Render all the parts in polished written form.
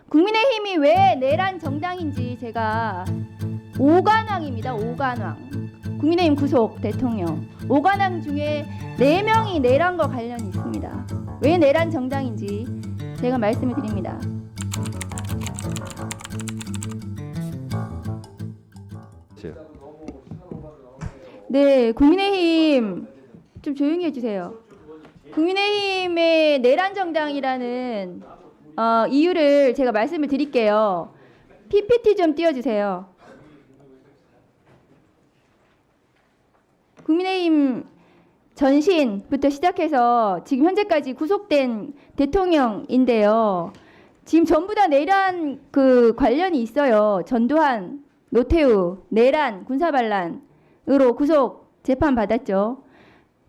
국민의힘이 왜 내란 정당인지 제가 오관왕입니다. 오관왕. 국민의힘 구속 대통령. 오관왕 중에 4명이 내란과 관련이 있습니다. 왜 내란 정당인지 제가 말씀을 드립니다. 네, 국민의힘 좀 조용히 해주세요. 국민의힘의 내란 정당이라는 이유를 제가 말씀을 드릴게요. PPT 좀 띄워주세요. 국민의힘 전신부터 시작해서 지금 현재까지 구속된 대통령인데요. 지금 전부 다 내란 관련이 있어요. 전두환, 노태우, 내란, 군사반란으로 구속 재판 받았죠.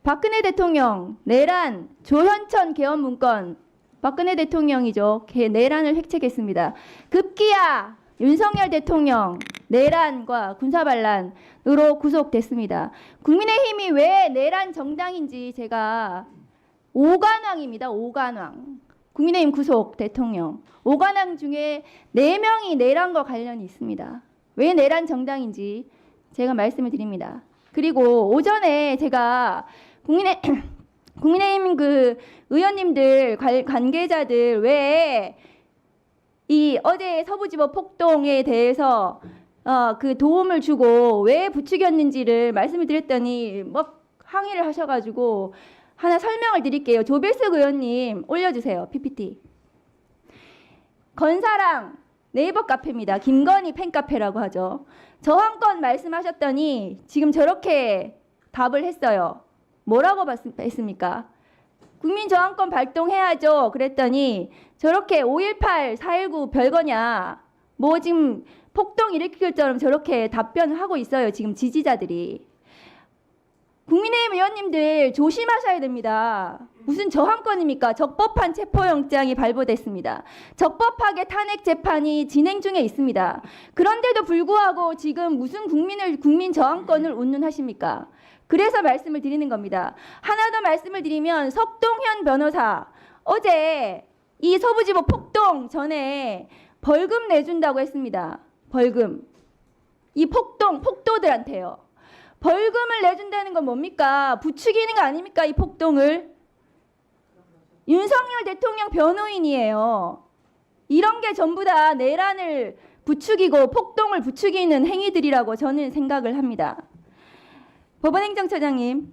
박근혜 대통령, 내란, 조현천 계엄 문건, 박근혜 대통령이죠. 내란을 획책했습니다. 급기야 윤석열 대통령, 내란과 군사반란으로 구속됐습니다. 국민의힘이 왜 내란 정당인지 제가 오관왕입니다. 오관왕. 국민의힘 구속 대통령. 오관왕 중에 4명이 내란과 관련이 있습니다. 왜 내란 정당인지 제가 말씀을 드립니다. 그리고 오전에 제가 국민의힘 의원님들 관계자들 왜 이 어제 서부지법 폭동에 대해서 도움을 주고 왜 부추겼는지를 말씀을 드렸더니 막 항의를 하셔가지고 하나 설명을 드릴게요. 조배석 의원님 올려주세요. PPT. 건사랑 네이버 카페입니다. 김건희 팬카페라고 하죠. 저항권 말씀하셨더니 지금 저렇게 답을 했어요. 뭐라고 했습니까? 국민저항권 발동해야죠. 그랬더니 저렇게 5.18, 4.19 별거냐. 뭐 지금 폭동 일으킬 것처럼 저렇게 답변을 하고 있어요. 지금 지지자들이. 국민의힘 의원님들 조심하셔야 됩니다. 무슨 저항권입니까? 적법한 체포영장이 발부됐습니다. 적법하게 탄핵 재판이 진행 중에 있습니다. 그런데도 불구하고 지금 무슨 국민 저항권을 운운하십니까? 그래서 말씀을 드리는 겁니다. 하나 더 말씀을 드리면 석동현 변호사 어제 이 서부지법 폭동 전에 벌금 내준다고 했습니다. 벌금. 이 폭도들한테요. 벌금을 내준다는 건 뭡니까? 부추기는 거 아닙니까? 이 폭동을. 윤석열 대통령 변호인이에요. 이런 게 전부 다 내란을 부추기고 폭동을 부추기는 행위들이라고 저는 생각을 합니다. 법원행정처장님,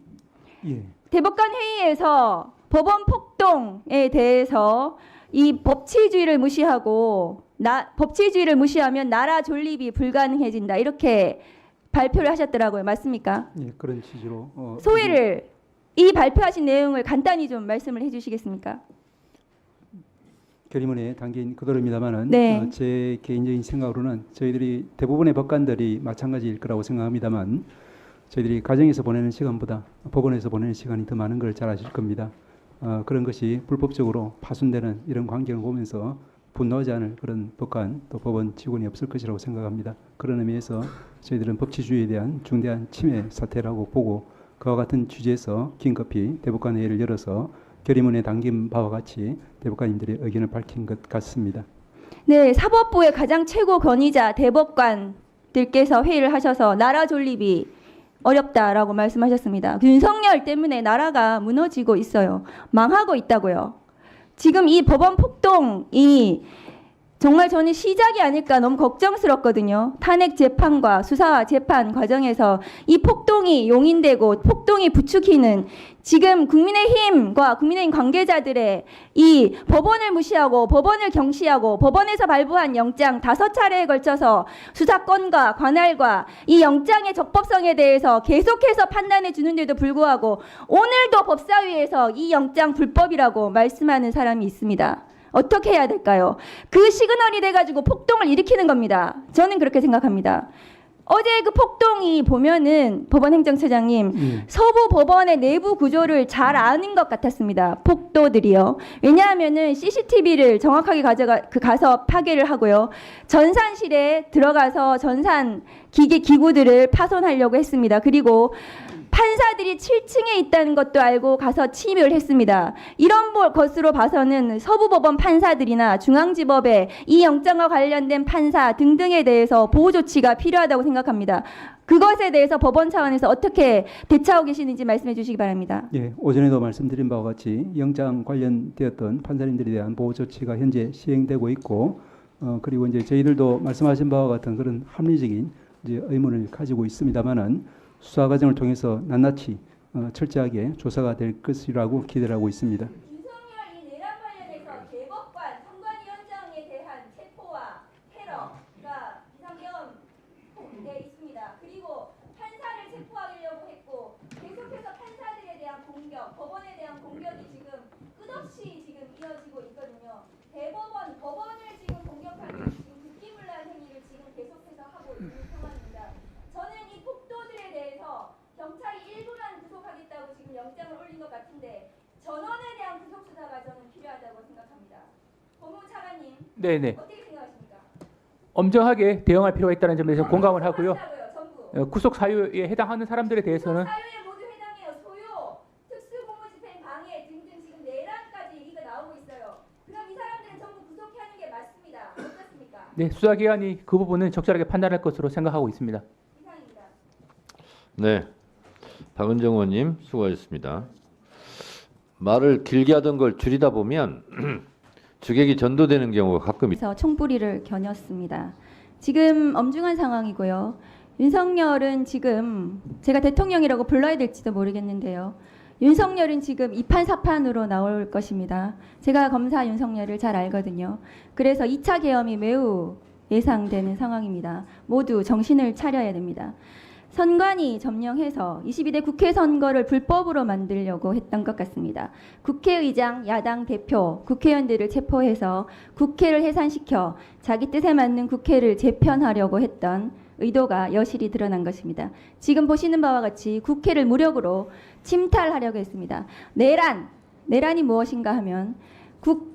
예. 대법관 회의에서 법원 폭동에 대해서 이 법치주의를 무시하면 나라 존립이 불가능해진다 이렇게 발표를 하셨더라고요. 맞습니까? 예, 그런 취지로 소회를 이 발표하신 내용을 간단히 좀 말씀을 해주시겠습니까? 결의문에 담긴 그대로입니다만은 네. 제 개인적인 생각으로는 저희들이 대부분의 법관들이 마찬가지일 거라고 생각합니다만 저희들이 가정에서 보내는 시간보다 법원에서 보내는 시간이 더 많은 걸 잘 아실 겁니다. 그런 것이 불법적으로 파손되는 이런 광경을 보면서 분노하지 않을 그런 법관 또 법원 직원이 없을 것이라고 생각합니다. 그런 의미에서 저희들은 법치주의에 대한 중대한 침해 사태라고 보고 그와 같은 취지에서 긴급히 대법관 회의를 열어서 결의문에 담긴 바와 같이 대법관님들의 의견을 밝힌 것 같습니다. 네, 사법부의 가장 최고 권위자 대법관들께서 회의를 하셔서 나라 존립이 어렵다라고 말씀하셨습니다. 윤석열 때문에 나라가 무너지고 있어요. 망하고 있다고요. 지금 이 법원 폭동이 정말 저는 시작이 아닐까 너무 걱정스럽거든요. 탄핵 재판과 수사 재판 과정에서 이 폭동이 용인되고 폭동이 부추기는 지금 국민의힘과 국민의힘 관계자들의 이 법원을 무시하고 법원을 경시하고 법원에서 발부한 영장 5차례에 걸쳐서 수사권과 관할과 이 영장의 적법성에 대해서 계속해서 판단해 주는데도 불구하고 오늘도 법사위에서 이 영장 불법이라고 말씀하는 사람이 있습니다. 어떻게 해야 될까요? 그 시그널이 돼가지고 폭동을 일으키는 겁니다. 저는 그렇게 생각합니다. 어제 그 폭동이 보면은 법원행정처장님 서부 법원의 내부 구조를 잘 아는 것 같았습니다. 폭도들이요. 왜냐하면은 CCTV를 정확하게 가서 파괴를 하고요. 전산실에 들어가서 전산 기구들을 파손하려고 했습니다. 그리고 판사들이 7층에 있다는 것도 알고 가서 침입을 했습니다. 이런 것으로 봐서는 서부법원 판사들이나 중앙지법의 이 영장과 관련된 판사 등등에 대해서 보호 조치가 필요하다고 생각합니다. 그것에 대해서 법원 차원에서 어떻게 대처하고 계시는지 말씀해 주시기 바랍니다. 예, 오전에도 말씀드린 바와 같이 영장 관련되었던 판사님들에 대한 보호 조치가 현재 시행되고 있고, 그리고 이제 저희들도 말씀하신 바와 같은 그런 합리적인 이제 의문을 가지고 있습니다만은 수사 과정을 통해서 낱낱이 철저하게 조사가 될 것이라고 기대를 하고 있습니다. 윤석열 이 내란 관련해서 대법관 선관위원장에 대한 체포와 테러가 비상계엄돼 있습니다. 그리고 판사를 체포하려고 했고 계속해서 판사들에 대한 공격, 법원에 대한 공격이 지금 끝없이 지금 이어지고 있거든요. 법원을 지금 공격하는 지금 국기문란 행위를 지금 계속해서 하고 있는 상황입니다. 저는 이 폭도들에 대해서 경찰이 일부만 구속하겠다고 지금 영장을 올린 것 같은데 전원에 대한 구속 수사 과정은 필요하다고 생각합니다. 법무부 차관님, 네네. 어떻게 생각하십니까? 엄정하게 대응할 필요가 있다는 점에서 공감을 하고요. 하시라고요, 전부. 구속 사유에 해당하는 사람들에 대해서는 사유에 모두 해당해요. 소요, 특수공무집행 방해 등등 지금 내란까지 얘기가 나오고 있어요. 그럼 이 사람들은 전부 구속하는 게 맞습니다. 어떻습니까? 네, 수사기관이 그 부분은 적절하게 판단할 것으로 생각하고 있습니다. 이상입니다. 네, 박은정 의원님 수고하셨습니다. 말을 길게 하던 걸 줄이다 보면 주객이 전도되는 경우가 가끔 있습니다. 그래서 총부리를 겨눴습니다. 지금 엄중한 상황이고요. 윤석열은 지금 제가 대통령이라고 불러야 될지도 모르겠는데요. 윤석열은 지금 2판 4판으로 나올 것입니다. 제가 검사 윤석열을 잘 알거든요. 그래서 2차 계엄이 매우 예상되는 상황입니다. 모두 정신을 차려야 됩니다. 선관위 점령해서 22대 국회 선거를 불법으로 만들려고 했던 것 같습니다. 국회의장, 야당 대표, 국회의원들을 체포해서 국회를 해산시켜 자기 뜻에 맞는 국회를 재편하려고 했던 의도가 여실히 드러난 것입니다. 지금 보시는 바와 같이 국회를 무력으로 침탈하려고 했습니다. 내란이 무엇인가 하면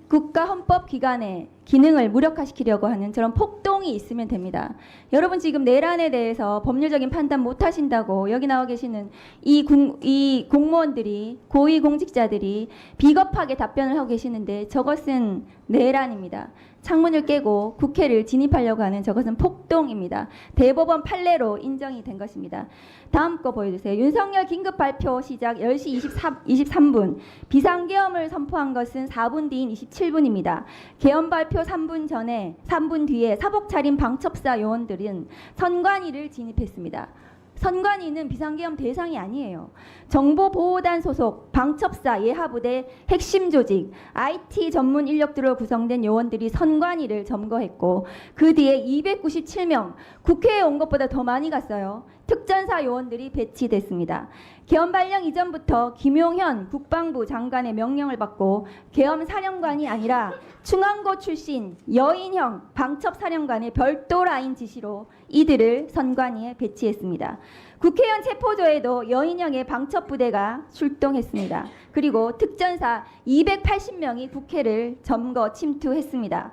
국가헌법기관의 기능을 무력화시키려고 하는 저런 폭동이 있으면 됩니다. 여러분 지금 내란에 대해서 법률적인 판단 못 하신다고 여기 나와 계시는 이 공무원들이, 고위공직자들이 비겁하게 답변을 하고 계시는데 저것은 내란입니다. 창문을 깨고 국회를 진입하려고 하는 저것은 폭동입니다. 대법원 판례로 인정이 된 것입니다. 다음 거 보여주세요. 윤석열 긴급 발표 시작 10시 23분. 비상계엄을 선포한 것은 4분 뒤인 27분입니다. 계엄 발표 3분 뒤에 사복 차림 방첩사 요원들은 선관위를 진입했습니다. 선관위는 비상계엄 대상이 아니에요. 정보보호단 소속 방첩사 예하부대 핵심 조직 IT 전문 인력들로 구성된 요원들이 선관위를 점거했고 그 뒤에 297명 국회에 온 것보다 더 많이 갔어요. 특전사 요원들이 배치됐습니다. 계엄 발령 이전부터 김용현 국방부 장관의 명령을 받고 계엄 사령관이 아니라 중앙고 출신 여인형 방첩사령관의 별도 라인 지시로 이들을 선관위에 배치했습니다. 국회의원 체포조에도 여인형의 방첩부대가 출동했습니다. 그리고 특전사 280명이 국회를 점거 침투했습니다.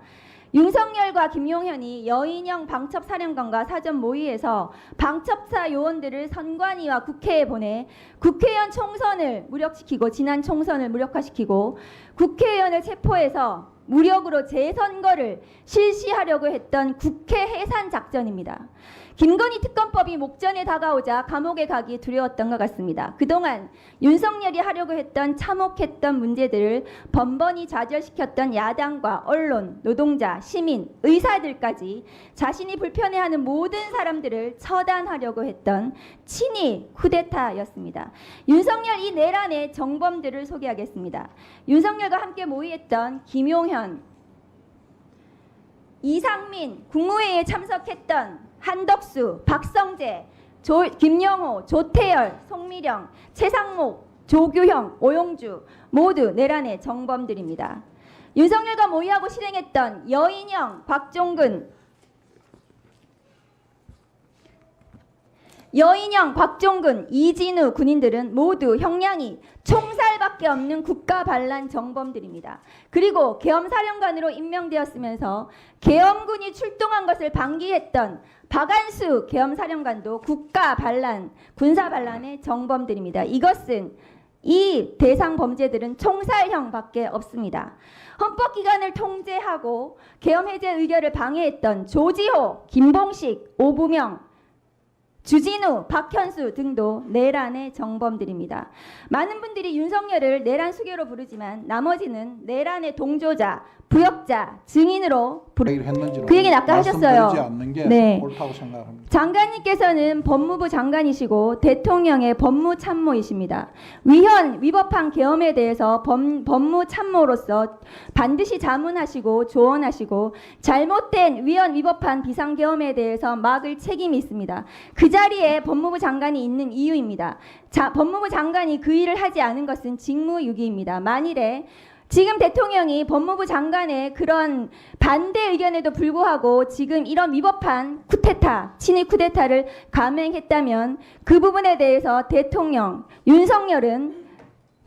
윤석열과 김용현이 여인형 방첩사령관과 사전 모의해서 방첩사 요원들을 선관위와 국회에 보내 국회의원 총선을 무력시키고 지난 총선을 무력화시키고 국회의원을 체포해서 무력으로 재선거를 실시하려고 했던 국회 해산 작전입니다. 김건희 특검법이 목전에 다가오자 감옥에 가기 두려웠던 것 같습니다. 그동안 윤석열이 하려고 했던 참혹했던 문제들을 번번이 좌절시켰던 야당과 언론, 노동자, 시민, 의사들까지 자신이 불편해하는 모든 사람들을 처단하려고 했던 친위 쿠데타였습니다. 윤석열 이 내란의 정범들을 소개하겠습니다. 윤석열과 함께 모의했던 김용현, 이상민, 국무회의에 참석했던 한덕수, 박성재, 김영호, 조태열, 송미령, 최상목, 조규형, 오용주 모두 내란의 정범들입니다. 윤석열과 모의하고 실행했던 여인형, 박종근, 여인영, 박종근, 이진우 군인들은 모두 형량이 총살밖에 없는 국가반란 정범들입니다. 그리고 계엄사령관으로 임명되었으면서 계엄군이 출동한 것을 방기했던 박안수 계엄사령관도 국가반란, 군사반란의 정범들입니다. 이것은 이 대상 범죄들은 총살형밖에 없습니다. 헌법기관을 통제하고 계엄해제 의결을 방해했던 조지호, 김봉식, 오부명, 주진우, 박현수 등도 내란의 정범들입니다. 많은 분들이 윤석열을 내란 수괴로 부르지만 나머지는 내란의 동조자, 부역자, 증인으로 그 얘기는 아까 하셨어요. 않는 게 네. 옳다고 생각합니다. 장관님께서는 법무부 장관이시고 대통령의 법무참모이십니다. 위헌, 위법한 계엄에 대해서 법무참모로서 반드시 자문하시고 조언하시고 잘못된 위헌, 위법한 비상계엄에 대해서 막을 책임이 있습니다. 그 자리에 법무부 장관이 있는 이유입니다. 법무부 장관이 그 일을 하지 않은 것은 직무유기입니다. 만일에 지금 대통령이 법무부 장관의 그런 반대 의견에도 불구하고 지금 이런 위법한 쿠데타, 친위 쿠데타를 감행했다면 그 부분에 대해서 대통령 윤석열은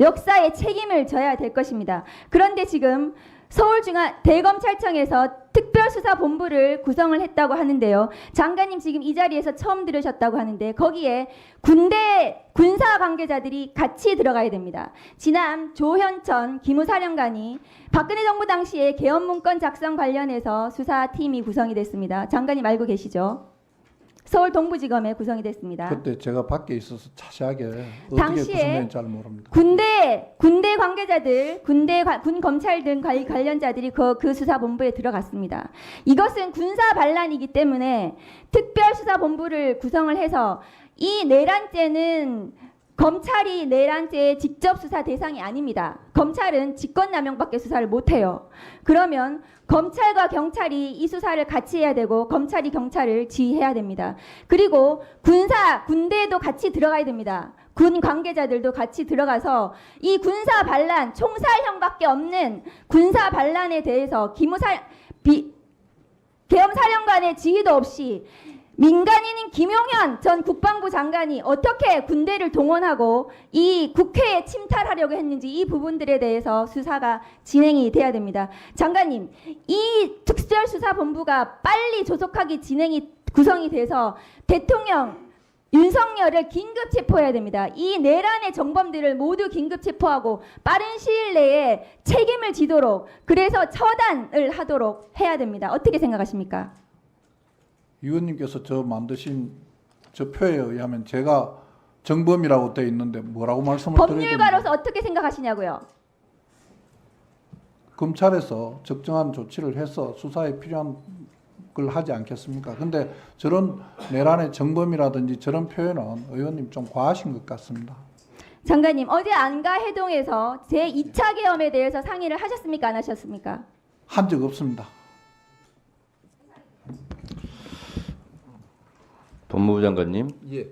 역사의 책임을 져야 될 것입니다. 그런데 지금 서울중앙대검찰청에서 특별수사본부를 구성을 했다고 하는데요. 장관님 지금 이 자리에서 처음 들으셨다고 하는데 거기에 군사 관계자들이 같이 들어가야 됩니다. 지난 조현천 기무사령관이 박근혜 정부 당시에 계엄 문건 작성 관련해서 수사팀이 구성이 됐습니다. 장관님 알고 계시죠? 서울 동부지검에 구성이 됐습니다. 그때 제가 밖에 있어서 자세하게 어떻게 당시에 구성된지 잘 모릅니다. 군대 관계자들, 군 검찰 등 관련자들이 그 수사본부에 들어갔습니다. 이것은 군사 반란이기 때문에 특별수사본부를 구성을 해서 이 내란죄는 검찰이 내란죄의 직접 수사 대상이 아닙니다. 검찰은 직권남용밖에 수사를 못해요. 그러면 검찰과 경찰이 이 수사를 같이 해야 되고 검찰이 경찰을 지휘해야 됩니다. 그리고 군대도 같이 들어가야 됩니다. 군 관계자들도 같이 들어가서 이 군사 반란, 총살형밖에 없는 군사 반란에 대해서 계엄사령관의 지휘도 없이 민간인인 김용현 전 국방부 장관이 어떻게 군대를 동원하고 이 국회에 침탈하려고 했는지 이 부분들에 대해서 수사가 진행이 돼야 됩니다. 장관님, 이 특별수사본부가 빨리 조속하게 구성이 돼서 대통령 윤석열을 긴급 체포해야 됩니다. 이 내란의 정범들을 모두 긴급 체포하고 빠른 시일 내에 책임을 지도록 그래서 처단을 하도록 해야 됩니다. 어떻게 생각하십니까? 위원님께서 저 만드신 저 표에 의하면 제가 정범이라고 되어 있는데 뭐라고 말씀을 드려야 됩니까? 법률가로서 어떻게 생각하시냐고요? 검찰에서 적정한 조치를 해서 수사에 필요한 걸 하지 않겠습니까? 근데 저런 내란의 정범이라든지 저런 표현은 의원님 좀 과하신 것 같습니다. 장관님, 어제 안가 회동에서 제2차 계엄에 대해서 상의를 하셨습니까? 안 하셨습니까? 한 적 없습니다. 법무부 장관님. 예.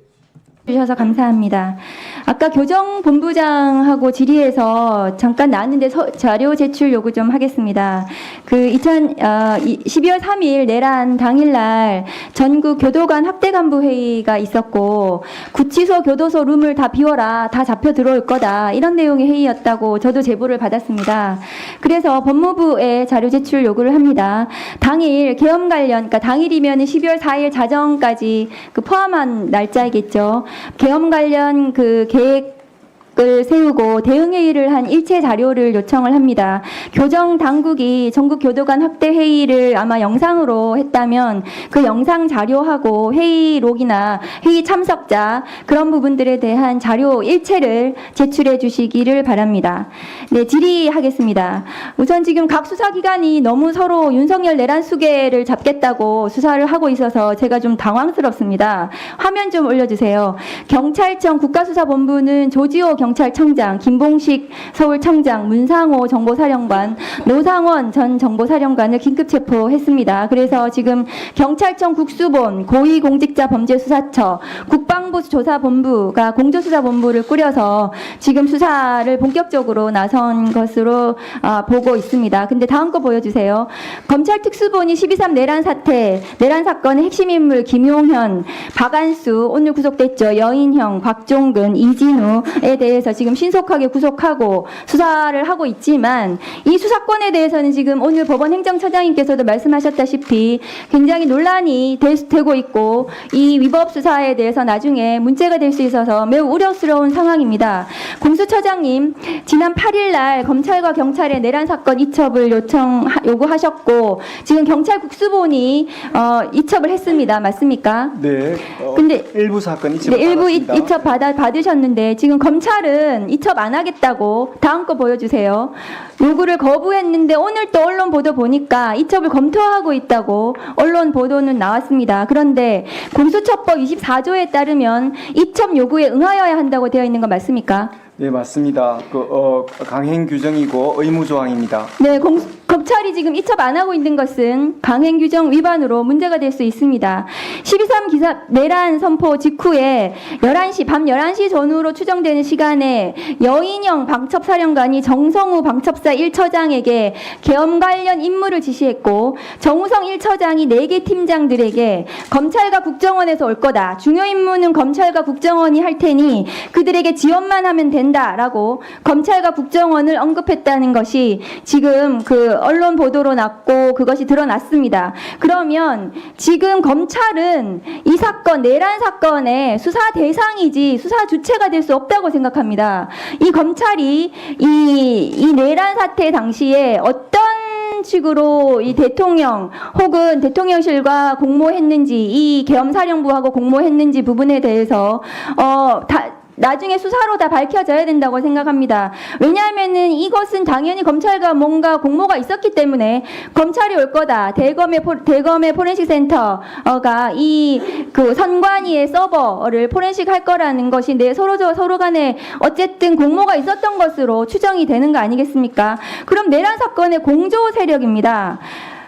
주셔서 감사합니다. 아까 교정본부장하고 질의해서 잠깐 나왔는데 자료 제출 요구 좀 하겠습니다. 12월 3일 내란 당일날 전국 교도관 학대간부 회의가 있었고 구치소 교도소 룸을 다 비워라, 다 잡혀 들어올 거다, 이런 내용의 회의였다고 저도 제보를 받았습니다. 그래서 법무부에 자료 제출 요구를 합니다. 당일 계엄 관련, 그러니까 당일이면 12월 4일 자정까지 포함한 날짜이겠죠. 계엄 관련 계획을 세우고 대응회의를 한 일체 자료를 요청을 합니다. 교정 당국이 전국 교도관 확대 회의를 아마 영상으로 했다면 그 영상 자료하고 회의록이나 회의 참석자 그런 부분들에 대한 자료 일체를 제출해 주시기를 바랍니다. 네, 질의하겠습니다. 우선 지금 각 수사기관이 너무 서로 윤석열 내란 수괴를 잡겠다고 수사를 하고 있어서 제가 좀 당황스럽습니다. 화면 좀 올려주세요. 경찰청 국가수사본부는 조지호 경찰청장, 김봉식 서울청장, 문상호 정보사령관, 노상원 전 정보사령관을 긴급 체포했습니다. 그래서 지금 경찰청 국수본, 고위공직자범죄수사처, 국방부 조사본부가 공조수사본부를 꾸려서 지금 수사를 본격적으로 나선 것으로 보고 있습니다. 근데 다음 거 보여주세요. 검찰 특수본이 12.3 내란 사태, 내란 사건의 핵심 인물 김용현, 박안수 오늘 구속됐죠. 여인형, 곽종근, 이진우에 대해서 지금 신속하게 구속하고 수사를 하고 있지만 이 수사권에 대해서는 지금 오늘 법원 행정처장님께서도 말씀하셨다시피 굉장히 논란이 되고 있고 이 위법 수사에 대해서 나중에 문제가 될 수 있어서 매우 우려스러운 상황입니다. 공수처장님 지난 8일 날 검찰과 경찰의 내란 사건 이첩을 요구하셨고 지금 경찰 국수본이 이첩을 했습니다. 맞습니까? 네. 근데 일부 사건 이첩 네, 일부 받았습니다. 이첩 받으셨는데 지금 검찰은 이첩 안 하겠다고 다음 거 보여주세요. 요구를 거부했는데 오늘 또 언론 보도 보니까 이첩을 검토하고 있다고 언론 보도는 나왔습니다. 그런데 공수처법 24조에 따르면 이첩 요구에 응하여야 한다고 되어 있는 거 맞습니까? 네, 맞습니다. 강행 규정이고 의무 조항입니다. 네, 검찰이 지금 이첩 안 하고 있는 것은 강행 규정 위반으로 문제가 될 수 있습니다. 12.3 기사 내란 선포 직후에 밤 11시 전후로 추정되는 시간에 여인영 방첩사령관이 정성우 방첩사 1처장에게 계엄 관련 임무를 지시했고 정우성 1처장이 4개 팀장들에게 검찰과 국정원에서 올 거다. 중요 임무는 검찰과 국정원이 할 테니 그들에게 지원만 하면 된다라고 검찰과 국정원을 언급했다는 것이 지금 그 언론 보도로 났고 그것이 드러났습니다. 그러면 지금 검찰은 이 사건 내란 사건의 수사 대상이지 수사 주체가 될 수 없다고 생각합니다. 이 검찰이 이 내란 사태 당시에 어떤 식으로 이 대통령 혹은 대통령실과 공모했는지 이 계엄사령부하고 공모했는지 부분에 대해서 나중에 수사로 다 밝혀져야 된다고 생각합니다. 왜냐하면은 이것은 당연히 검찰과 뭔가 공모가 있었기 때문에 검찰이 올 거다. 대검의 포렌식 센터가 이 그 선관위의 서버를 포렌식 할 거라는 것이 서로 간에 어쨌든 공모가 있었던 것으로 추정이 되는 거 아니겠습니까? 그럼 내란 사건의 공조 세력입니다.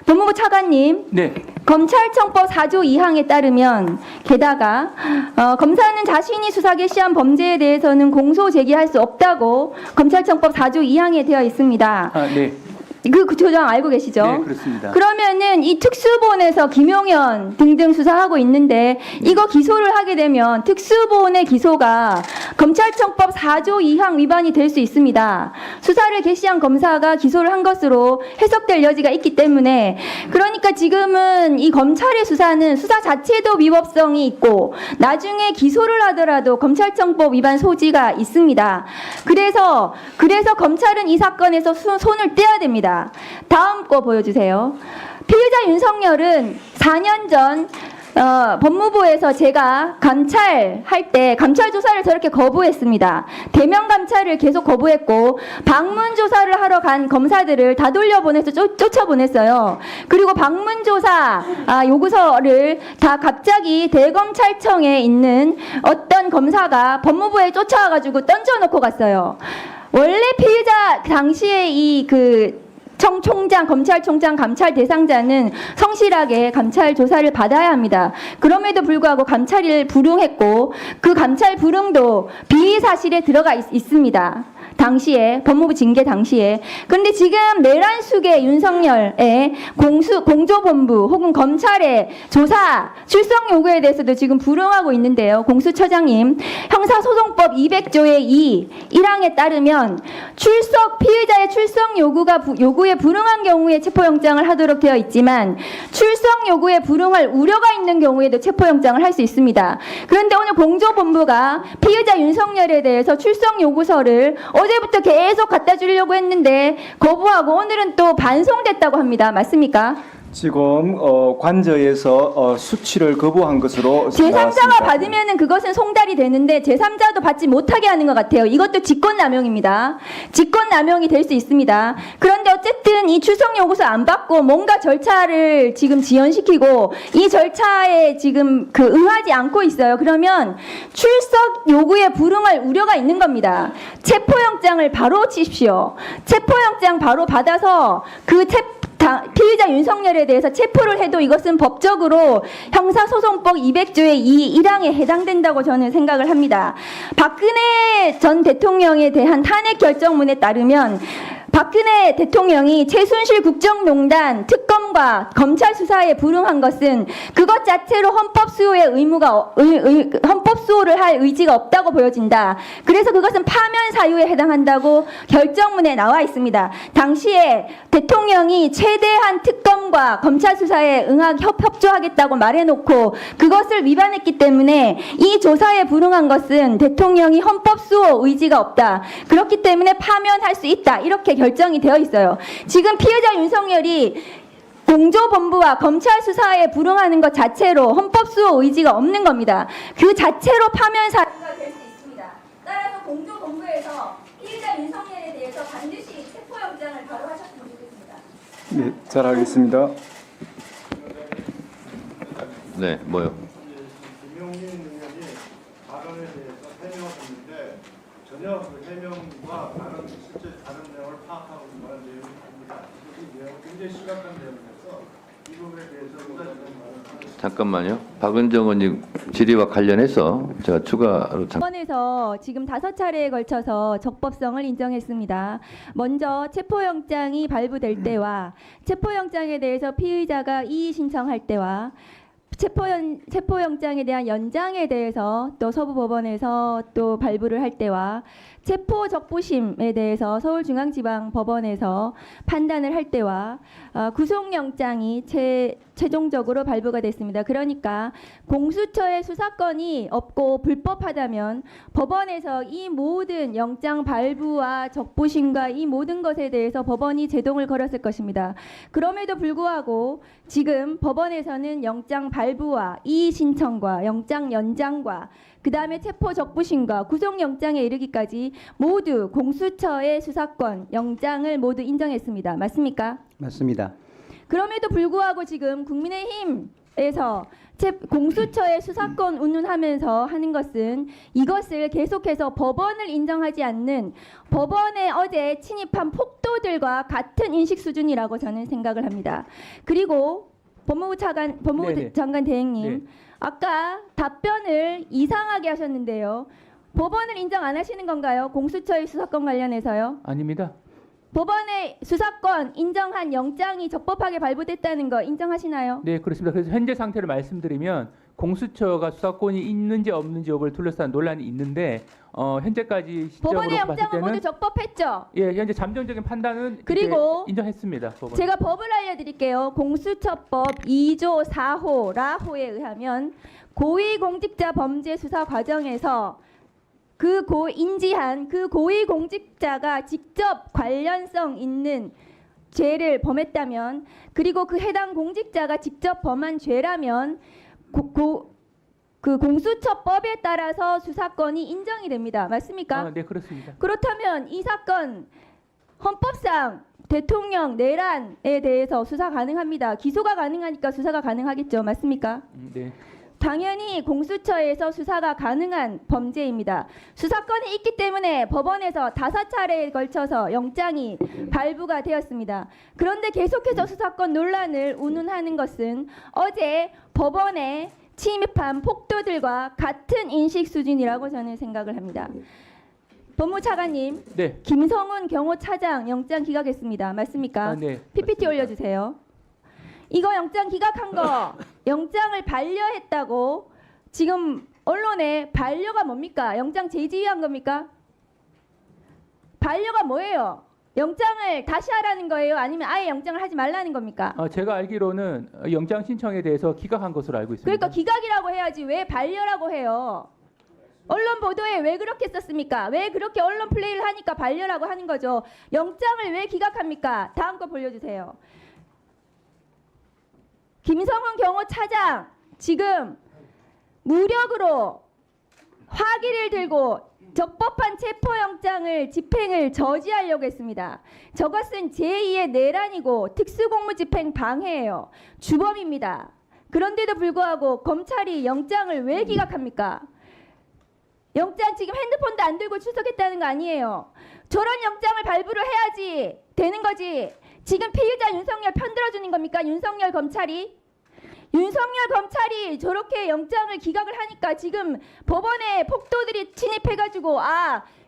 법무부 차관님. 네. 검찰청법 4조 2항에 따르면 게다가 검사는 자신이 수사 개시한 범죄에 대해서는 공소 제기할 수 없다고 검찰청법 4조 2항에 되어 있습니다. 네. 그 조정 알고 계시죠? 네, 그렇습니다. 그러면은 이 특수본에서 김용현 등등 수사하고 있는데 이거 기소를 하게 되면 특수본의 기소가 검찰청법 4조 2항 위반이 될 수 있습니다. 수사를 개시한 검사가 기소를 한 것으로 해석될 여지가 있기 때문에 그러니까 지금은 이 검찰의 수사는 수사 자체도 위법성이 있고 나중에 기소를 하더라도 검찰청법 위반 소지가 있습니다. 그래서 검찰은 이 사건에서 손을 떼야 됩니다. 다음 거 보여주세요. 피의자 윤석열은 4년 전 법무부에서 제가 감찰할 때 감찰 조사를 저렇게 거부했습니다. 대면 감찰을 계속 거부했고 방문 조사를 하러 간 검사들을 다 돌려보내서 쫓아보냈어요. 그리고 방문 조사 요구서를 다 갑자기 대검찰청에 있는 어떤 검사가 법무부에 쫓아와가지고 던져놓고 갔어요. 원래 피의자 당시에 총장, 검찰총장, 감찰 대상자는 성실하게 감찰 조사를 받아야 합니다. 그럼에도 불구하고 감찰을 불응했고 그 감찰 불응도 비의 사실에 들어가 있습니다. 당시에 법무부 징계 당시에. 그런데 지금 내란 수계 윤석열의 공조본부 혹은 검찰의 조사 출석 요구에 대해서도 지금 불응하고 있는데요. 공수처장님, 형사소송법 200조의 1항에 따르면 피의자의 출석 요구에 불응한 경우에 체포영장을 하도록 되어 있지만 출석 요구에 불응할 우려가 있는 경우에도 체포영장을 할 수 있습니다. 그런데 오늘 공조본부가 피의자 윤석열에 대해서 출석 요구서를 어제부터 계속 갖다 주려고 했는데 거부하고 오늘은 또 반송됐다고 합니다. 맞습니까? 지금 관저에서 수치를 거부한 것으로 제3자가 나왔습니다. 받으면은 그것은 송달이 되는데 제3자도 받지 못하게 하는 것 같아요. 이것도 직권남용입니다. 직권남용이 될 수 있습니다. 그런데 어쨌든 이 출석 요구서 안 받고 뭔가 절차를 지금 지연시키고 이 절차에 지금 응하지 않고 있어요. 그러면 출석 요구에 불응할 우려가 있는 겁니다. 체포영장을 바로 치십시오. 체포영장 바로 받아서 피의자 윤석열에 대해서 체포를 해도 이것은 법적으로 형사소송법 200조의 1항에 해당된다고 저는 생각을 합니다. 박근혜 전 대통령에 대한 탄핵 결정문에 따르면 박근혜 대통령이 최순실 국정농단 특검과 검찰 수사에 불응한 것은 그것 자체로 헌법 수호의 헌법 수호를 할 의지가 없다고 보여진다. 그래서 그것은 파면 사유에 해당한다고 결정문에 나와 있습니다. 당시에 대통령이 최대한 특검과 검찰 수사에 협조하겠다고 말해놓고 그것을 위반했기 때문에 이 조사에 불응한 것은 대통령이 헌법 수호 의지가 없다. 그렇기 때문에 파면할 수 있다. 이렇게 결정이 되어 있어요. 지금 피해자 윤석열이 공조본부와 검찰 수사에 불응하는 것 자체로 헌법 수호 의지가 없는 겁니다. 그 자체로 파면 사유가 될 수 있습니다. 따라서 공조본부에서 피해자 윤석열에 대해서 반드시 체포영장을 바로 하셨으면 좋겠습니다. 네, 잘 알겠습니다. 네, 뭐요? 김용민 의원이 발언에 대해서 해명하셨는데 전혀 그 해명과 다른 실제 다른 내용을 파악하고 있는 그런 내용이 아닙니다. 이 내용 굉장히 심각한 내용이라서 이 부분에 대해서 우리가 지금 말을 잠깐만요. 박은정 의원님 질의와 관련해서 제가 추가로 법원에서 지금 5차례에 걸쳐서 적법성을 인정했습니다. 먼저 체포영장이 발부될 때와 체포영장에 대해서 피의자가 이의 신청할 때와 체포영장에 대한 연장에 대해서 또 서부법원에서 또 발부를 할 때와 체포적부심에 대해서 서울중앙지방법원에서 판단을 할 때와 구속영장이 최종적으로 발부가 됐습니다. 그러니까 공수처의 수사권이 없고 불법하다면 법원에서 이 모든 영장 발부와 적부심과 이 모든 것에 대해서 법원이 제동을 걸었을 것입니다. 그럼에도 불구하고 지금 법원에서는 영장 발부와 이의 신청과 영장 연장과 그 다음에 체포적부심과 구속영장에 이르기까지 모두 공수처의 수사권, 영장을 모두 인정했습니다. 맞습니까? 맞습니다. 그럼에도 불구하고 지금 국민의힘에서 공수처의 수사권 운운하면서 하는 것은 이것을 계속해서 법원을 인정하지 않는 법원에 어제 침입한 폭도들과 같은 인식 수준이라고 저는 생각을 합니다. 그리고 법무부 네네. 장관 대행님, 네. 아까 답변을 이상하게 하셨는데요. 법원을 인정 안 하시는 건가요? 공수처의 수사권 관련해서요? 아닙니다. 법원의 수사권 인정한 영장이 적법하게 발부됐다는 거 인정하시나요? 네, 그렇습니다. 그래서 현재 상태를 말씀드리면 공수처가 수사권이 있는지 없는지 여부를 둘러싼 논란이 있는데 현재까지 시점으로 법원의 봤을 영장은 모두 때는 적법했죠? 예, 현재 잠정적인 판단은 그리고 그때 인정했습니다. 법원. 제가 법을 알려드릴게요. 공수처법 2조 4호 라호에 의하면 고위공직자 범죄 수사 과정에서 인지한 그 고위공직자가 직접 관련성 있는 죄를 범했다면, 그리고 그 해당 공직자가 직접 범한 죄라면 그 공수처법에 따라서 수사권이 인정이 됩니다. 맞습니까? 네, 그렇습니다. 그렇다면 이 사건 헌법상 대통령 내란에 대해서 수사 가능합니다. 기소가 가능하니까 수사가 가능하겠죠. 맞습니까? 네. 당연히 공수처에서 수사가 가능한 범죄입니다. 수사권이 있기 때문에 법원에서 5차례에 걸쳐서 영장이 발부가 되었습니다. 그런데 계속해서 수사권 논란을 운운하는 것은 어제 법원에 침입한 폭도들과 같은 인식 수준이라고 저는 생각을 합니다. 법무차관님, 네. 김성훈 경호차장 영장 기각했습니다. 맞습니까? 네. PPT 올려주세요. 이거 영장 기각한 거 영장을 반려했다고 지금 언론에 반려가 뭡니까? 영장 제지한 겁니까? 반려가 뭐예요? 영장을 다시 하라는 거예요? 아니면 아예 영장을 하지 말라는 겁니까? 제가 알기로는 영장 신청에 대해서 기각한 것으로 알고 있습니다. 그러니까 기각이라고 해야지 왜 반려라고 해요? 언론 보도에 왜 그렇게 썼습니까? 왜 그렇게 언론 플레이를 하니까 반려라고 하는 거죠? 영장을 왜 기각합니까? 다음 거 보여주세요. 김성훈 경호차장 지금 무력으로 화기를 들고 적법한 체포영장을 집행을 저지하려고 했습니다. 저것은 제2의 내란이고 특수공무집행 방해예요. 주범입니다. 그런데도 불구하고 검찰이 영장을 왜 기각합니까? 영장 지금 핸드폰도 안 들고 출석했다는 거 아니에요. 저런 영장을 발부를 해야지 되는 거지. 지금 피의자 윤석열 편들어주는 겁니까? 윤석열 검찰이 저렇게 영장을 기각을 하니까 지금 법원에 폭도들이 침입해가지고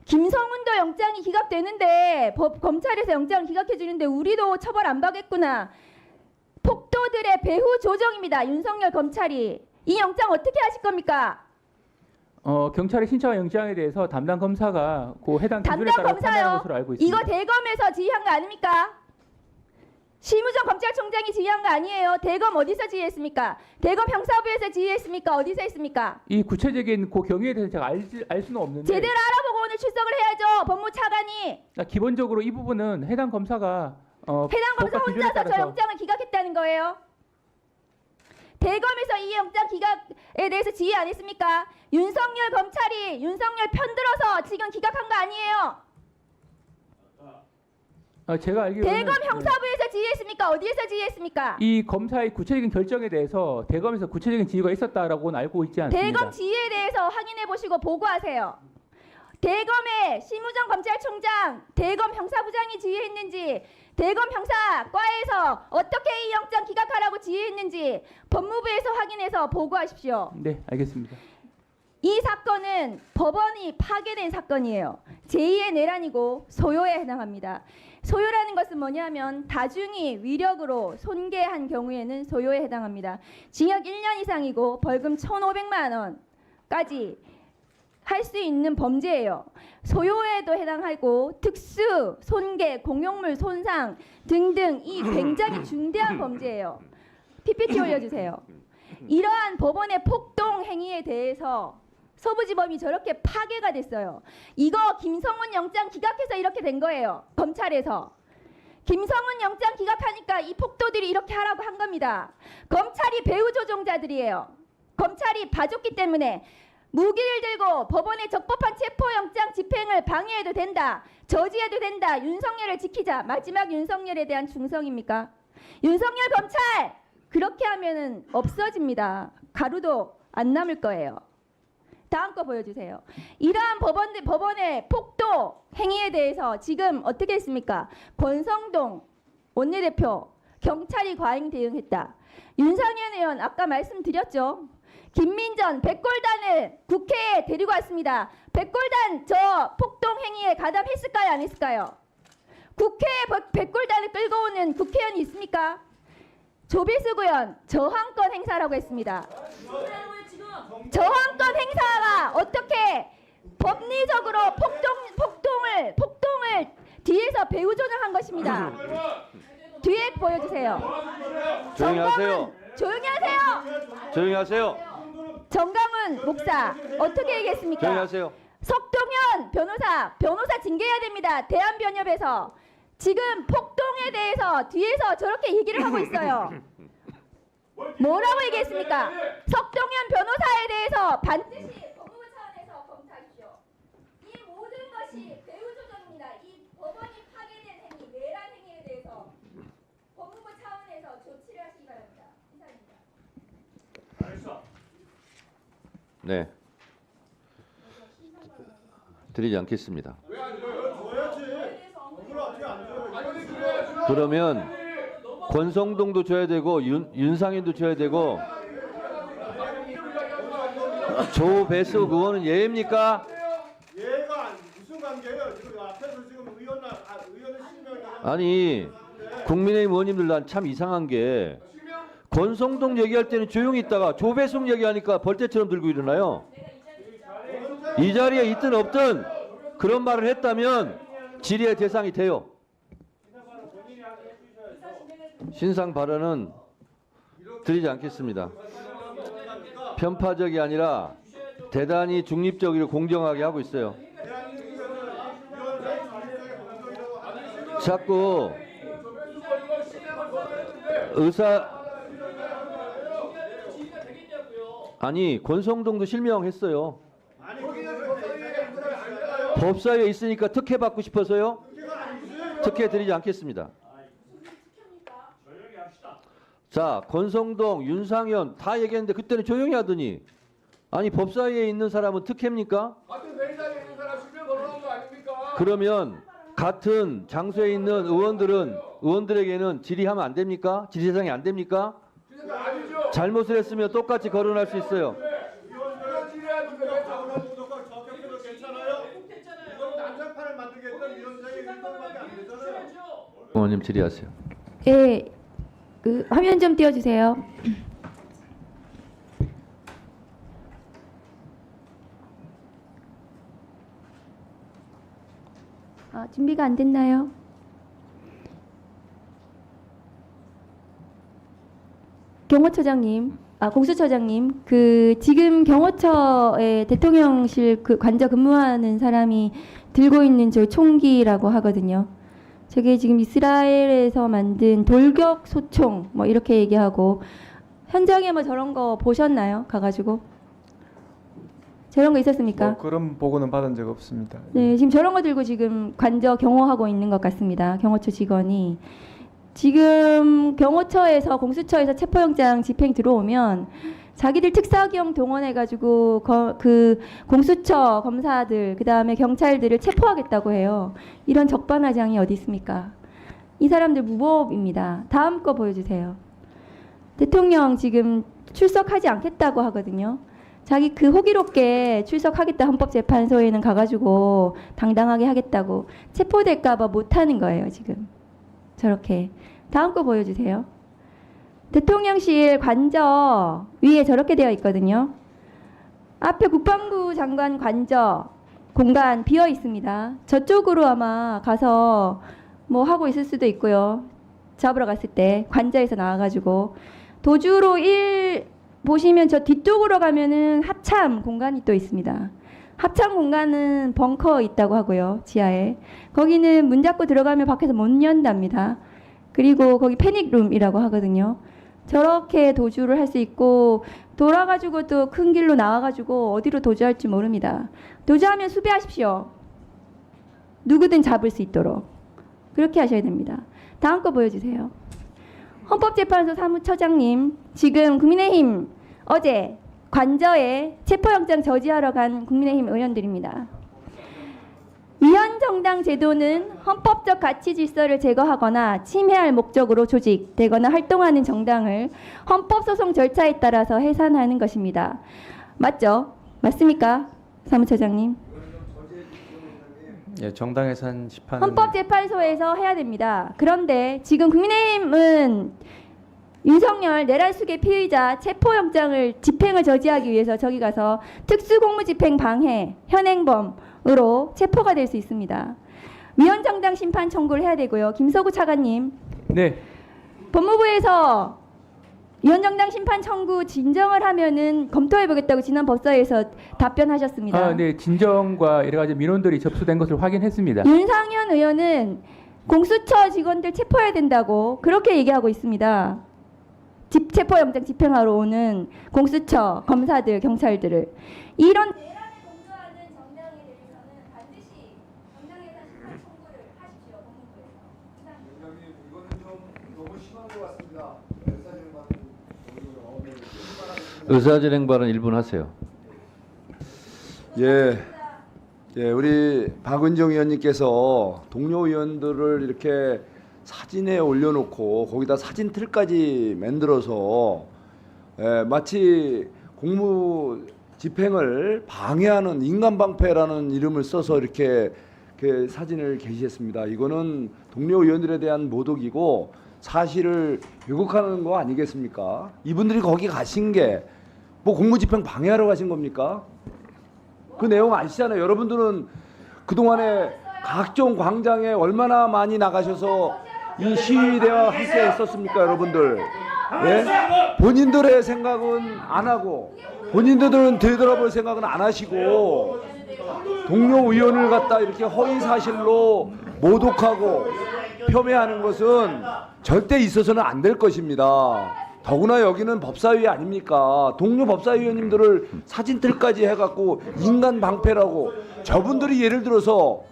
김성훈도 영장이 기각되는데 검찰에서 영장을 기각해주는데 우리도 처벌 안 받겠구나. 폭도들의 배후 조정입니다. 윤석열 검찰이. 이 영장 어떻게 하실 겁니까? 경찰의 신청한 영장에 대해서 담당 검사가 그 해당 기준에 담당 따라 판단한 검사요. 것으로 알고 있습니다. 이거 대검에서 지휘한 거 아닙니까? 심우정 검찰총장이 지휘한 거 아니에요. 대검 어디서 지휘했습니까? 대검 형사부에서 지휘했습니까? 어디서 했습니까? 이 구체적인 그 경위에 대해서 제가 알 수는 없는데 제대로 알아보고 오늘 출석을 해야죠. 법무차관이. 기본적으로 이 부분은 해당 검사가 해당 검사 법과 기준에 혼자서 저 따라서 영장을 기각했다는 거예요. 대검에서 이 영장 기각에 대해서 지휘 안 했습니까? 윤석열 검찰이 윤석열 편들어서 지금 기각한 거 아니에요. 제가 알기로는 대검 형사부에서 지휘했습니까? 어디에서 지휘했습니까? 이 검사의 구체적인 결정에 대해서 대검에서 구체적인 지휘가 있었다라고는 알고 있지 않습니다. 대검 지휘에 대해서 확인해 보시고 보고하세요. 대검의 심우정 검찰총장, 대검 형사부장이 지휘했는지, 대검 형사과에서 어떻게 이 영장 기각하라고 지휘했는지 법무부에서 확인해서 보고하십시오. 네, 알겠습니다. 이 사건은 법원이 파괴된 사건이에요. 제2의 내란이고 소요에 해당합니다. 소요라는 것은 뭐냐면 다중이 위력으로 손괴한 경우에는 소요에 해당합니다. 징역 1년 이상이고 벌금 1,500만 원까지 할 수 있는 범죄예요. 소요에도 해당하고 특수, 손괴, 공용물 손상 등등 이 굉장히 중대한 범죄예요. PPT 올려주세요. 이러한 법원의 폭동 행위에 대해서 서부지법이 저렇게 파괴가 됐어요. 이거 김성훈 영장 기각해서 이렇게 된 거예요. 검찰에서. 김성훈 영장 기각하니까 이 폭도들이 이렇게 하라고 한 겁니다. 검찰이 배후 조종자들이에요. 검찰이 봐줬기 때문에 무기를 들고 법원의 적법한 체포영장 집행을 방해해도 된다. 저지해도 된다. 윤석열을 지키자. 마지막 윤석열에 대한 중성입니까? 윤석열 검찰! 그렇게 하면은 없어집니다. 가루도 안 남을 거예요. 다음 거 보여주세요. 이러한 법원의 폭도 행위에 대해서 지금 어떻게 했습니까? 권성동 원내대표 경찰이 과잉 대응했다. 윤상현 의원 아까 말씀드렸죠. 김민전 백골단을 국회에 데리고 왔습니다. 백골단 저 폭동 행위에 가담했을까요? 안 했을까요? 국회에 백골단을 끌고 오는 국회의원이 있습니까? 조비수 의원 저항권 행사라고 했습니다. 저항권 행사가 어떻게 법리적으로 폭동을 뒤에서 배후 조정한 것입니다. 뒤에 보여주세요. 조용히 하세요. 조용히 하세요. 조용히 하세요. 정강훈 목사 어떻게 얘기했습니까? 조용히 하세요. 석동현 변호사 징계해야 됩니다. 대한변협에서 지금 폭동에 대해서 뒤에서 저렇게 얘기를 하고 있어요. 뭐라고 얘기했습니까? 석동현 변호사에 대해서 반드시 법무부 차원에서 검토하십시오. 이 모든 것이 배후 조정입니다. 이 법원이 파괴된 행위, 내란 행위에 대해서 법무부 차원에서 조치를 하시기 바랍니다. 이상입니다. 네. 드리지 않겠습니다. 그러면 권성동도 줘야 되고 윤상현도 줘야 되고 조배수 의원은 예입니까? 얘가 무슨 관계예요? 지금 앞에서 지금 의원을 실명을 아니 국민의힘 의원님들 난 참 이상한 게 권성동 얘기할 때는 조용히 있다가 조배숙 얘기하니까 벌떼처럼 들고 일어나요. 이 자리에 있든 없든 그런 말을 했다면 질의의 대상이 돼요. 신상 발언은 드리지 않겠습니다. 편파적이 아니라 대단히 중립적이고 공정하게 하고 있어요. 자꾸 아니 권성동도 실명했어요. 법사위에 있으니까 특혜 받고 싶어서요? 특혜 드리지 않겠습니다. 자, 권성동, 윤상현 다 얘기했는데 그때는 조용히 하더니 아니 법사위에 있는 사람은 특혜입니까? 그러면 같은 장소에 있는 의원들에게는 질의하면 안 됩니까? 질의사항이 안 됩니까? 잘못을 했으면 똑같이 거론할 수 있어요. 의원님 질의하세요. 예, 그 화면 좀 띄워주세요. 준비가 안 됐나요? 경호처장님, 공수처장님, 그 지금 경호처에 대통령실 그 관저 근무하는 사람이 들고 있는 저 총기라고 하거든요. 저게 지금 이스라엘에서 만든 돌격 소총 뭐 이렇게 얘기하고 현장에 뭐 저런 거 보셨나요? 가가지고 저런 거 있었습니까? 그런 보고는 받은 적 없습니다. 네, 지금 저런 거 들고 지금 관저 경호하고 있는 것 같습니다. 경호처 직원이 지금 경호처에서 공수처에서 체포영장 집행 들어오면 자기들 특사경 동원해가지고 그 공수처 검사들 그 다음에 경찰들을 체포하겠다고 해요. 이런 적반하장이 어디 있습니까? 이 사람들 무법입니다. 다음 거 보여주세요. 대통령 지금 출석하지 않겠다고 하거든요. 자기 그 호기롭게 출석하겠다 헌법재판소에는 가가지고 당당하게 하겠다고 체포될까봐 못하는 거예요 지금. 저렇게. 다음 거 보여주세요. 대통령실 관저 위에 저렇게 되어 있거든요. 앞에 국방부 장관 관저 공간 비어 있습니다. 저쪽으로 아마 가서 뭐 하고 있을 수도 있고요. 잡으러 갔을 때 관저에서 나와가지고 도주로 보시면 저 뒤쪽으로 가면은 합참 공간이 또 있습니다. 합참 공간은 벙커 있다고 하고요. 지하에. 거기는 문 닫고 들어가면 밖에서 못 연답니다. 그리고 거기 패닉룸이라고 하거든요. 저렇게 도주를 할 수 있고 돌아가지고 또 큰 길로 나와가지고 어디로 도주할지 모릅니다. 도주하면 수배하십시오. 누구든 잡을 수 있도록. 그렇게 하셔야 됩니다. 다음 거 보여주세요. 헌법재판소 사무처장님, 지금 국민의힘 어제 관저에 체포영장 저지하러 간 국민의힘 의원들입니다. 위헌정당 제도는 헌법적 가치 질서를 제거하거나 침해할 목적으로 조직되거나 활동하는 정당을 헌법소송 절차에 따라서 해산하는 것입니다. 맞죠? 맞습니까? 사무처장님. 예, 정당 해산 심판 헌법재판소에서 해야 됩니다. 그런데 지금 국민의힘은 윤석열 내란숙의 피의자 체포영장을 집행을 저지하기 위해서 저기 가서 특수공무집행 방해 현행범으로 체포가 될 수 있습니다. 위헌정당 심판 청구를 해야 되고요. 김서구 차관님. 네. 법무부에서 위헌정당 심판 청구 진정을 하면은 검토해보겠다고 지난 법사위에서 답변하셨습니다. 네. 진정과 여러 가지 민원들이 접수된 것을 확인했습니다. 윤상현 의원은 공수처 직원들 체포해야 된다고 그렇게 얘기하고 있습니다. 체포영장 집행하러 오는 공수처 검사들, 경찰들을. 이런 내란에 동조하는 정당에 대해서는 반드시 정당해산 심판 청구를 하십시오. 법무부에서. 이거는 좀 너무 심한 것 같습니다. 의사진행 발언 1분 하세요. 예, 우리 박은정 의원님께서 동료 의원들을 이렇게 사진에 올려놓고 거기다 사진 틀까지 만들어서 마치 공무 집행을 방해하는 인간방패라는 이름을 써서 이렇게 사진을 게시했습니다. 이거는 동료 의원들에 대한 모독이고 사실을 왜곡하는 거 아니겠습니까? 이분들이 거기 가신 게 뭐 공무집행 방해하러 가신 겁니까? 그 내용 아시잖아요. 여러분들은 그동안에 각종 광장에 얼마나 많이 나가셔서 이 시위대와 함께 했었습니까, 여러분들? 예? 본인들의 생각은 안 하고 본인들은 되돌아볼 생각은 안 하시고 동료 의원을 갖다 이렇게 허위 사실로 모독하고 폄훼하는 것은 절대 있어서는 안 될 것입니다. 더구나 여기는 법사위 아닙니까? 동료 법사위원님들을 사진틀까지 해갖고 인간 방패라고 저분들이 예를 들어서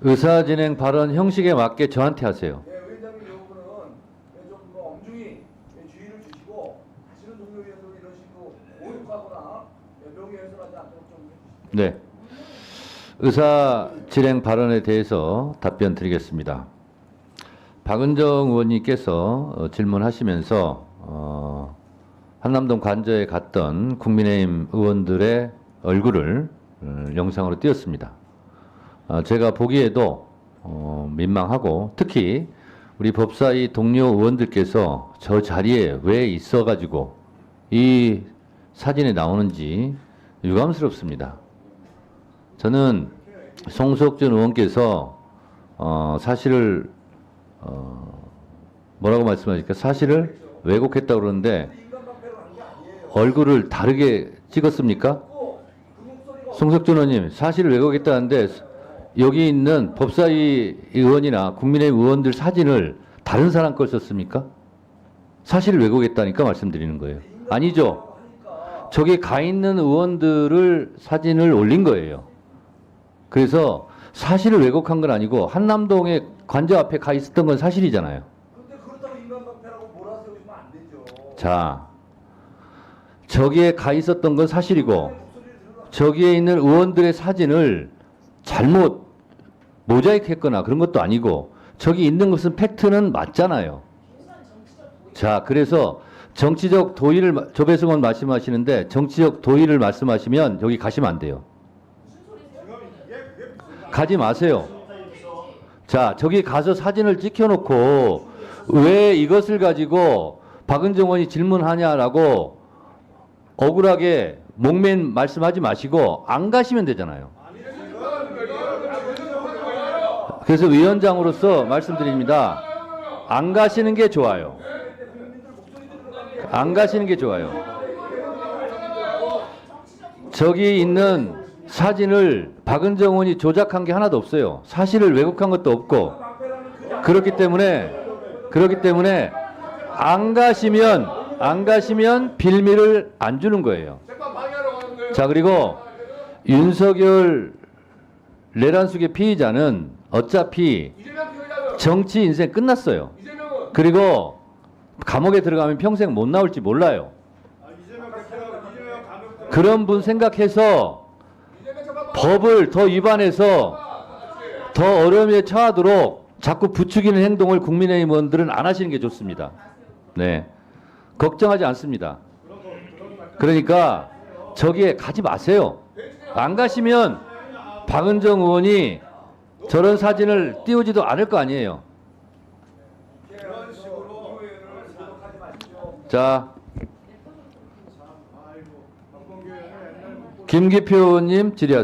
의사진행 발언 형식에 맞게 저한테 하세요. 위원장님 이 부분은 좀뭐 엄중히 주의를 주시고 다시는 동료 위원들 이런 식으로 모욕하거나 명예훼손하지 않도록 좀 해주시죠. 네. 의사 진행 발언에 대해서 답변 드리겠습니다. 박은정 의원님께서 질문하시면서 한남동 관저에 갔던 국민의힘 의원들의 얼굴을 영상으로 띄웠습니다. 제가 보기에도 민망하고 특히 우리 법사위 동료 의원들께서 저 자리에 왜 있어가지고 이 사진에 나오는지 유감스럽습니다. 저는 송석준 의원께서 사실을 뭐라고 말씀하실까? 사실을 왜곡했다고 그러는데 얼굴을 다르게 찍었습니까? 송석준 의원님 사실을 왜곡했다는데 여기 있는 법사위 의원이나 국민의힘 의원들 사진을 다른 사람 걸 썼습니까? 사실을 왜곡했다니까 말씀드리는 거예요. 아니죠. 저기 가 있는 의원들을 사진을 올린 거예요. 그래서 사실을 왜곡한 건 아니고 한남동에 관저 앞에 가 있었던 건 사실이잖아요. 그런데 그렇다고 인간방패라고 몰아세우시면 안 되죠. 자, 저기에 가 있었던 건 사실이고 저기에 있는 의원들의 사진을 잘못 모자이크했거나 그런 것도 아니고 저기 있는 것은 팩트는 맞잖아요. 자, 그래서 정치적 도의를 조배승 의원 말씀하시는데 정치적 도의를 말씀하시면 여기 가시면 안 돼요. 가지 마세요. 자, 저기 가서 사진을 찍혀놓고 왜 이것을 가지고 박은정 의원이 질문하냐라고 억울하게 목맨 말씀하지 마시고 안 가시면 되잖아요. 그래서 위원장으로서 말씀드립니다. 안 가시는 게 좋아요. 안 가시는 게 좋아요. 저기 있는 사진을 박은정 의원이 조작한 게 하나도 없어요. 사실을 왜곡한 것도 없고 그렇기 때문에 안 가시면 빌미를 안 주는 거예요. 자, 그리고 윤석열 내란숙의 피의자는 어차피 정치 인생 끝났어요. 그리고 감옥에 들어가면 평생 못 나올지 몰라요. 그런 분 생각해서 법을 더 위반해서 더 어려움에 처하도록 자꾸 부추기는 행동을 국민의힘 의원들은 안 하시는 게 좋습니다. 네, 걱정하지 않습니다. 그러니까 저기에 가지 마세요. 안 가시면 박은정 의원이 저런 사진을 띄우지도 않을 거 아니에요. 자, 김기표 의원님 질의하세요.